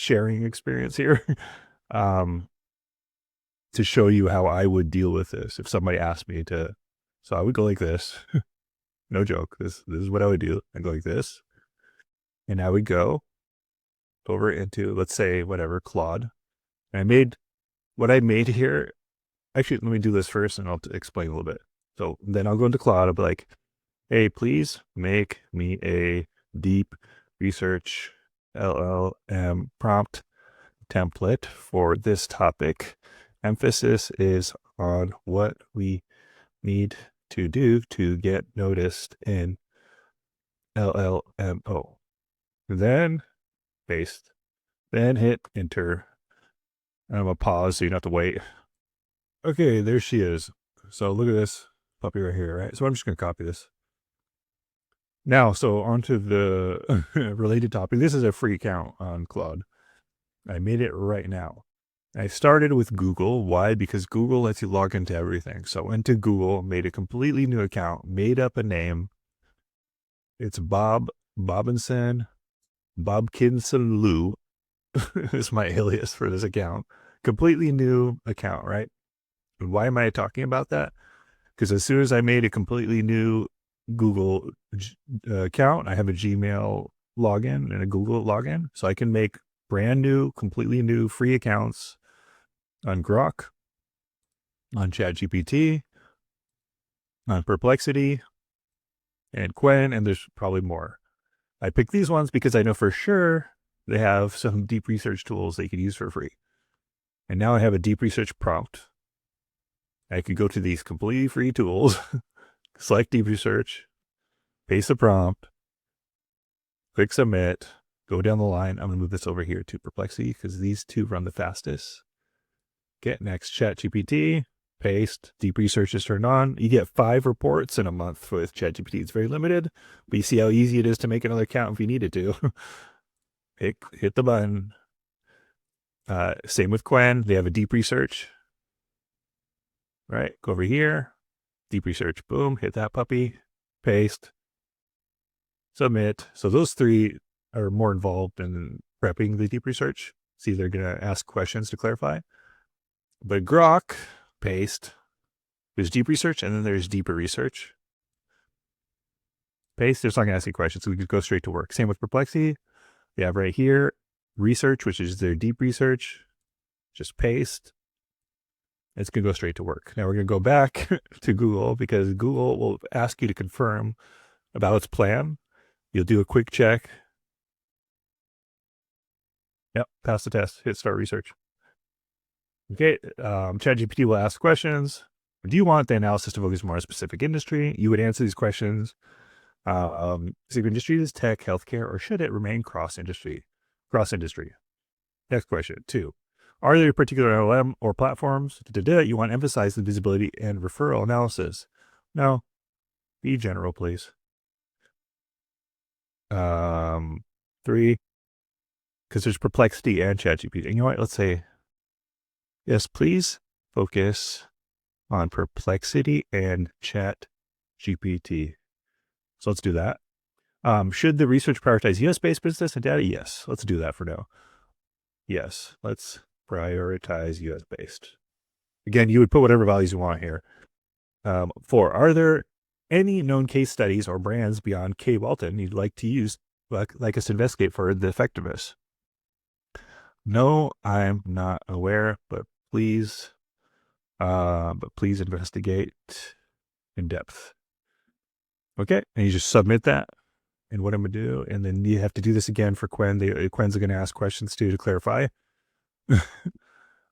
sharing experience here. um, to show you how I would deal with this if somebody asked me to. So I would go like this. No joke. This is what I would do. I'd go like this. And I would go over into, let's say, whatever, Claude. And I made what I made here. Actually, let me do this first and I'll explain a little bit. So then I'll go into Claude. I'll be like, hey, please make me a deep research LLM prompt template for this topic. Emphasis is on what we need to do to get noticed in LLMO. Then paste, then hit enter. And I'm going to pause so you don't have to wait. Okay, there she is. So look at this puppy right here, right? So I'm just going to copy this. Now, so onto the related topic. This is a free account on Claude. I made it right now. I started with Google. Why? Because Google lets you log into everything. So I went to Google, made a completely new account, made up a name. It's Bobinson Lou is my alias for this account. Completely new account, right? And why am I talking about that? Because as soon as I made a completely new Google account, I have a Gmail login and a Google login. So I can make brand new, completely new free accounts on Grok, on ChatGPT, on Perplexity, and Qwen, and there's probably more. I picked these ones because I know for sure they have some deep research tools that you can use for free. And now I have a deep research prompt. I could go to these completely free tools, select deep research, paste the prompt, click submit, go down the line. I'm going to move this over here to Perplexity because these two run the fastest. Get next, ChatGPT, paste, deep research is turned on. You get 5 reports in a month with ChatGPT. It's very limited, but you see how easy it is to make another account if you needed to. Hit the button. Same with Qwen. They have a deep research. Right, go over here, deep research, boom, hit that puppy, paste, submit. So those 3 are more involved in prepping the deep research. See, they're going to ask questions to clarify. But Grok, paste, there's deep research, and then there's deeper research. Paste, it's not going to ask you questions, so we could go straight to work. Same with Perplexity. We have right here, research, which is their deep research. Just paste. It's going to go straight to work. Now we're going to go back to Google because Google will ask you to confirm about its plan. You'll do a quick check. Yep, pass the test, hit start research. Okay, ChatGPT will ask questions. Do you want the analysis to focus more on a specific industry? You would answer these questions. Specific industry is tech, healthcare, or should it remain cross-industry? Cross-industry. Next question, 2. Are there particular LLM or platforms you want to emphasize the visibility and referral analysis? No. Be general, please. 3, because there's Perplexity and ChatGPT. And you know what? Let's say, yes, please focus on Perplexity and ChatGPT. So let's do that. Should the research prioritize US-based business and data? Yes. Let's do that for now. Yes. Let's prioritize US-based. Again, you would put whatever values you want here. 4, are there any known case studies or brands beyond K. Walton you'd like to use, like us to investigate for the effectiveness? No, I'm not aware, but please investigate in depth. Okay, and you just submit that. And what I'm going to do, and then you have to do this again for Qwen. Qwen's going to ask questions too to clarify.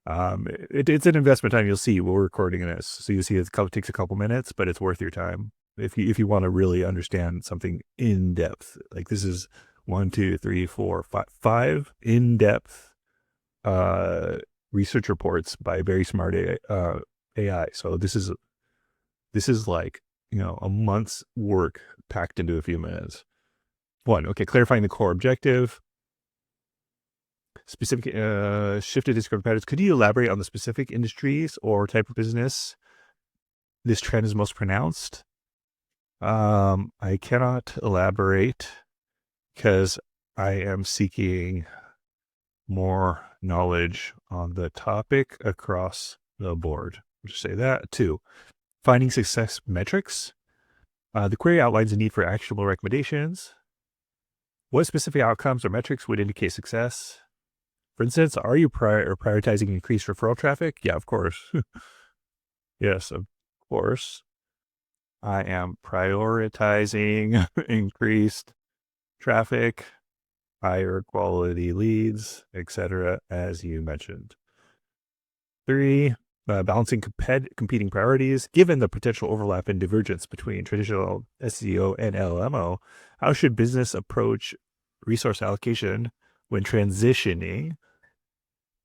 It's an investment time. You'll see we're recording this, so you see it takes a couple minutes, but it's worth your time if you want to really understand something in depth. Like this is 1, 2, 3, 4, 5 in depth research reports by very smart AI. So this is like a month's work packed into a few minutes. 1, okay, clarifying the core objective. Specific shifted descriptive patterns. Could you elaborate on the specific industries or type of business this trend is most pronounced? I cannot elaborate because I am seeking more knowledge on the topic across the board. We'll just say that. 2, finding success metrics. The query outlines the need for actionable recommendations. What specific outcomes or metrics would indicate success? For instance, are you prioritizing increased referral traffic? Yeah, of course. Yes, of course. I am prioritizing increased traffic, higher quality leads, etc., as you mentioned. 3, balancing competing priorities. Given the potential overlap and divergence between traditional SEO and LLMO, how should business approach resource allocation when transitioning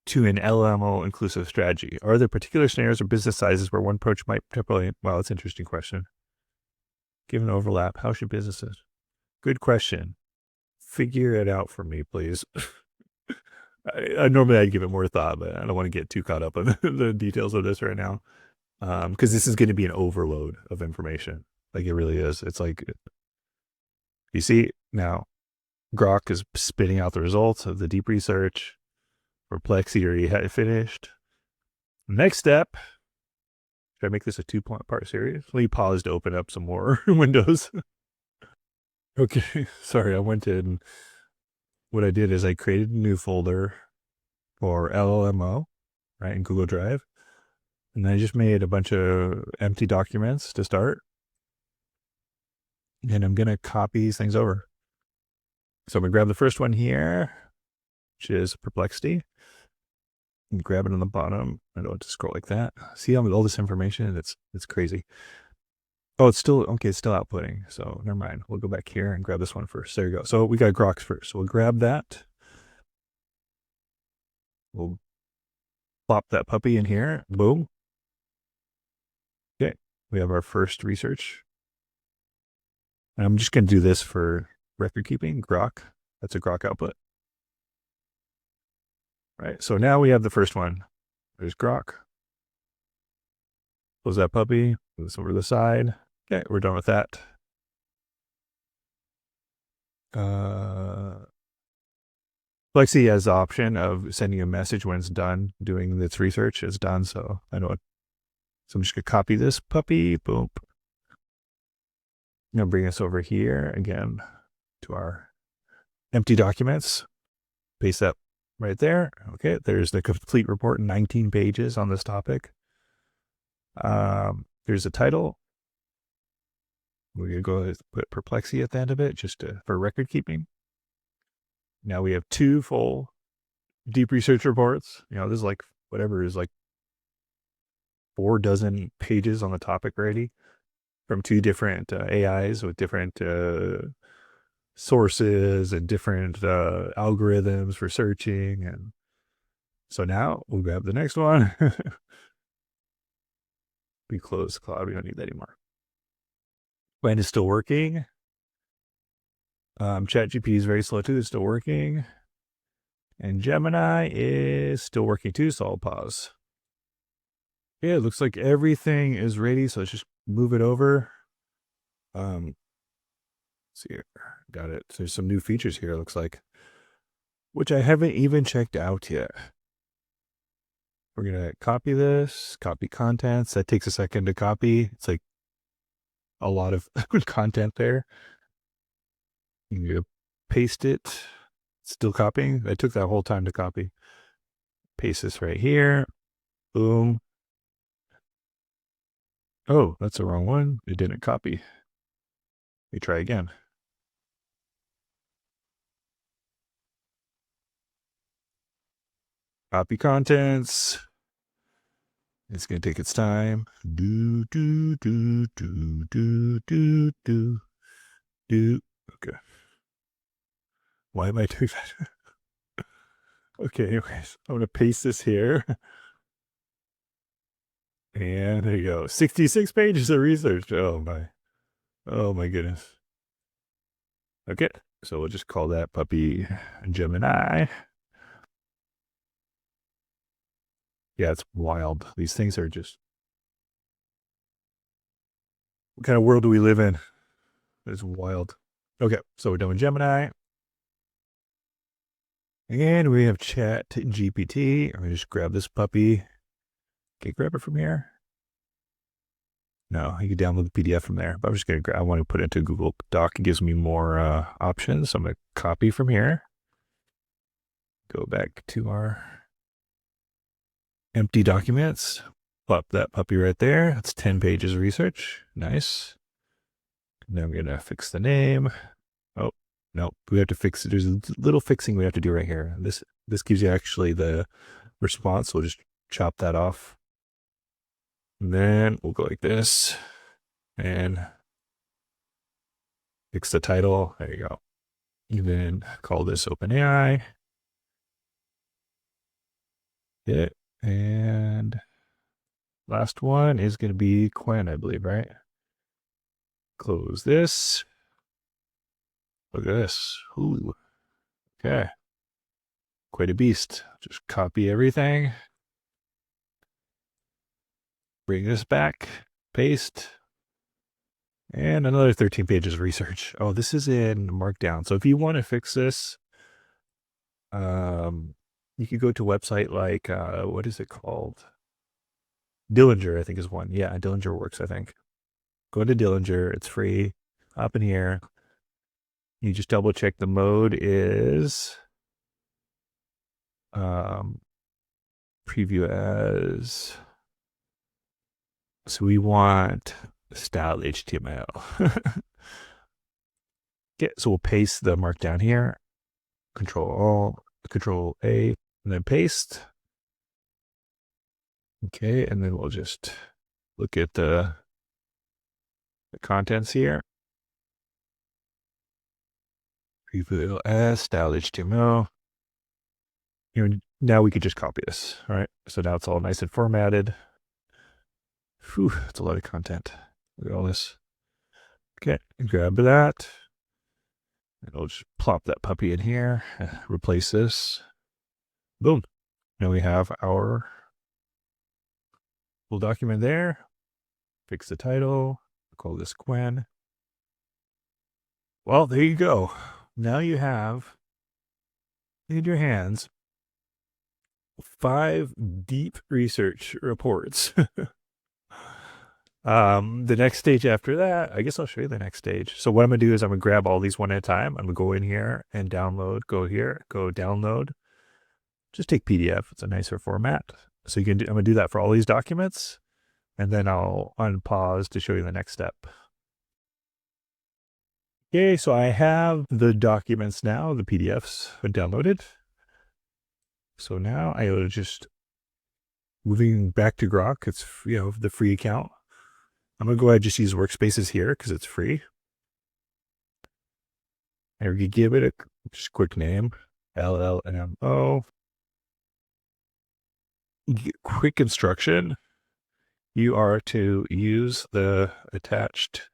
to an LLMO inclusive strategy? Are there particular scenarios or business sizes where one approach might temporarily? Wow, that's an interesting question. Given overlap, how should businesses? Good question. Figure it out for me, please. Normally I'd give it more thought, but I don't want to get too caught up in the details of this right now. Because this is going to be an overload of information. Like it really is. It's like, you see now, Grok is spitting out the results of the deep research. Perplexity already had finished. Next step. Should I make this a 2-part series? Let me pause to open up some more windows. Okay, sorry, I went in. What I did is I created a new folder for LLMO, right, in Google Drive. And I just made a bunch of empty documents to start. And I'm going to copy these things over. So I'm going to grab the first one here, which is Perplexity. And grab it on the bottom. I don't want to scroll like that. See all this information? It's crazy. Oh, it's still, okay, it's still outputting. So never mind. We'll go back here and grab this one first. There you go. So we got Groks first. So we'll grab that. We'll plop that puppy in here. Boom. Okay. We have our first research. And I'm just going to do this for record keeping. Grok. That's a Grok output. Right. So now we have the first one. There's Grok. Close that puppy. Move this over to the side. Okay. We're done with that. Lexi has the option of sending a message when it's done doing its research. It's done, so I know it. So I'm just gonna copy this puppy. Boom. I'm gonna bring us over here again to our empty documents. Paste that right there. Okay, there's the complete report, 19 pages on this topic. There's a title. We're gonna go put Perplexity at the end of it just for record keeping. Now we have 2 full deep research reports. You know, this is like whatever is like 4 dozen pages on the topic already from 2 different AIs with different sources and different algorithms for searching. And so now we'll grab the next one. We close Cloud. We don't need that anymore. Qwen is still working. ChatGPT is very slow too. It's still working. And Gemini is still working too, so I'll pause. Yeah, it looks like everything is ready, so let's just move it over. Let's see here. Got it. So there's some new features here, it looks like, which I haven't even checked out yet. We're going to copy this, copy contents. That takes a second to copy. It's like a lot of content there. You paste it. Still copying. That took that whole time to copy. Paste this right here. Boom. Oh, that's the wrong one. It didn't copy. Let me try again. Copy contents. It's going to take its time. Do, do, do, do, do, do, do, do. Okay. Why am I doing that? Okay, anyways, I'm going to paste this here. And there you go. 66 pages of research. Oh my goodness. Okay, so we'll just call that puppy Gemini. Yeah, it's wild. These things are just... What kind of world do we live in? It's wild. Okay, so we're done with Gemini. And we have ChatGPT. I'm going to just grab this puppy. Okay, grab it from here. No, you can download the PDF from there. But I'm just going to, I want to put it into Google Doc. It gives me more options. So I'm going to copy from here. Go back to our empty documents. Plop that puppy right there. That's 10 pages of research. Nice. Now I'm going to fix the name. Oh, no, we have to fix it. There's a little fixing we have to do right here. This gives you actually the response. We'll just chop that off. And then we'll go like this and fix the title. There you go. And then call this OpenAI. Yeah. And last one is going to be Qwen, I believe, right? Close this. Look at this. Ooh. Okay. Quite a beast. Just copy everything. Bring this back. Paste. And another 13 pages of research. Oh, this is in Markdown. So if you want to fix this, you could go to a website like, what is it called? Dillinger, I think is one. Yeah, Dillinger works, I think. Go to Dillinger. It's free. Up in here. You just double check the mode is preview as. So we want style HTML. Okay, so we'll paste the markdown here. Control A, and then paste. Okay, and then we'll just look at the contents here. Preview as style HTML. Now we could just copy this. All right, so now it's all nice and formatted. Whew, that's a lot of content. Look at all this. Okay, grab that. And I'll just plop that puppy in here. Replace this. Boom. Now we have our full document there. Fix the title. Call this Qwen. Well, there you go. Now you have in your hands 5 deep research reports. The next stage after that, I guess I'll show you the next stage. So what I'm going to do is I'm going to grab all these one at a time. I'm going to go in here and download, go here, go download. Just take PDF. It's a nicer format. So you can do, I'm going to do that for all these documents. And then I'll unpause to show you the next step. Okay, so I have the documents now, the PDFs downloaded. So now I will just moving back to Grok. It's, the free account. I'm going to go ahead and just use workspaces here because it's free. And we give it a just quick name, LLMO. Quick instruction. You are to use the attached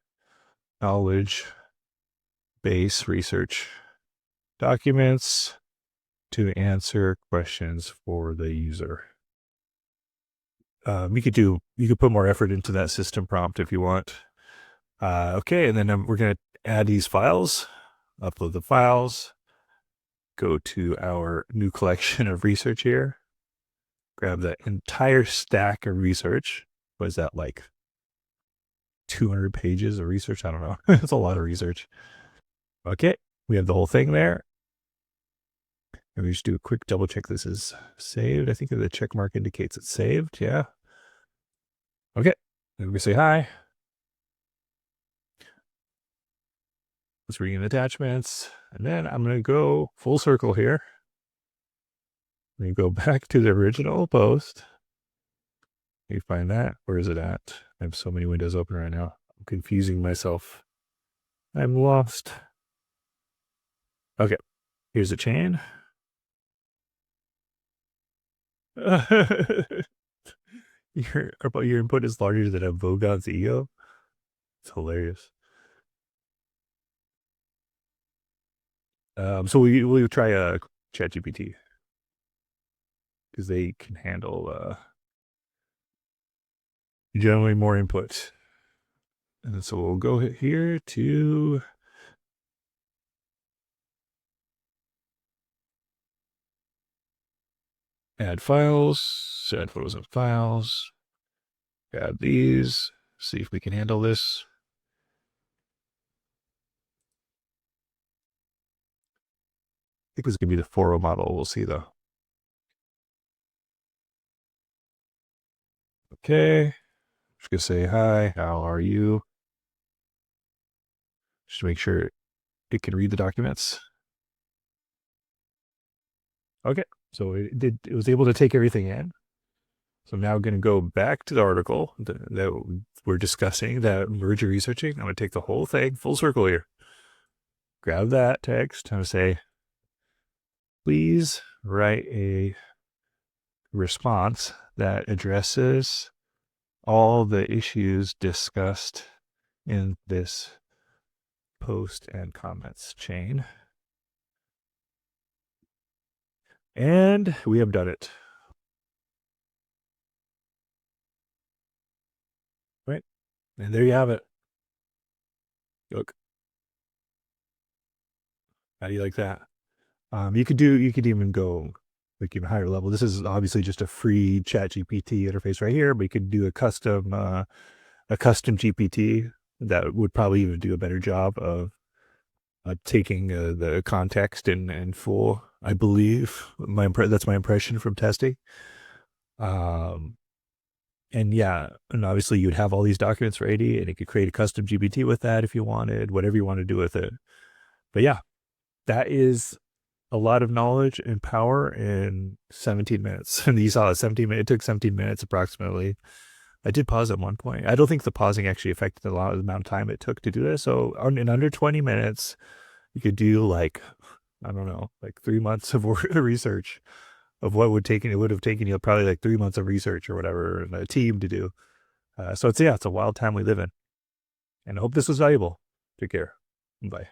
knowledge base research documents to answer questions for the user. You could put more effort into that system prompt if you want. Okay, and then we're going to add these files, upload the files, go to our new collection of research here, grab the entire stack of research. What is that, like 200 pages of research? I don't know. It's a lot of research. Okay, we have the whole thing there. And we just do a quick double check this is saved. I think the check mark indicates it's saved. Yeah. Okay, then we say hi. Let's read in attachments. And then I'm going to go full circle here. Let me go back to the original post. You find that? Where is it at? I have so many windows open right now. I'm confusing myself. I'm lost. Okay, here's the chain. Your input is larger than a Vogon's ego. It's hilarious. So we'll try ChatGPT because they can handle generally more input. And so we'll go here to Add files, add photos and files, add these, see if we can handle this. I think this is going to be the 4.0 model. We'll see though. Okay. Just going to say, hi, how are you? Just to make sure it can read the documents. Okay. So it was able to take everything in. So I'm now going to go back to the article that we're discussing, that merger researching. I'm going to take the whole thing full circle here. Grab that text. I'm going to say, please write a response that addresses all the issues discussed in this post and comments chain. And we have done it. Right? And there you have it. Look. How do you like that? You could even go like even higher level. This is obviously just a free ChatGPT interface right here, but you could do a custom GPT that would probably even do a better job of taking the context in full. I believe that's my impression from testing. And yeah, and obviously you'd have all these documents ready, and you could create a custom GPT with that if you wanted, whatever you want to do with it. But yeah, that is a lot of knowledge and power in 17 minutes. And you saw it, 17 minutes. It took 17 minutes approximately. I did pause at one point. I don't think the pausing actually affected a lot of the amount of time it took to do this. So in under 20 minutes, you could do like, I don't know, like 3 months of research of what it would have taken you probably like 3 months of research or whatever, and a team to do. So it's a wild time we live in. And I hope this was valuable. Take care. Bye.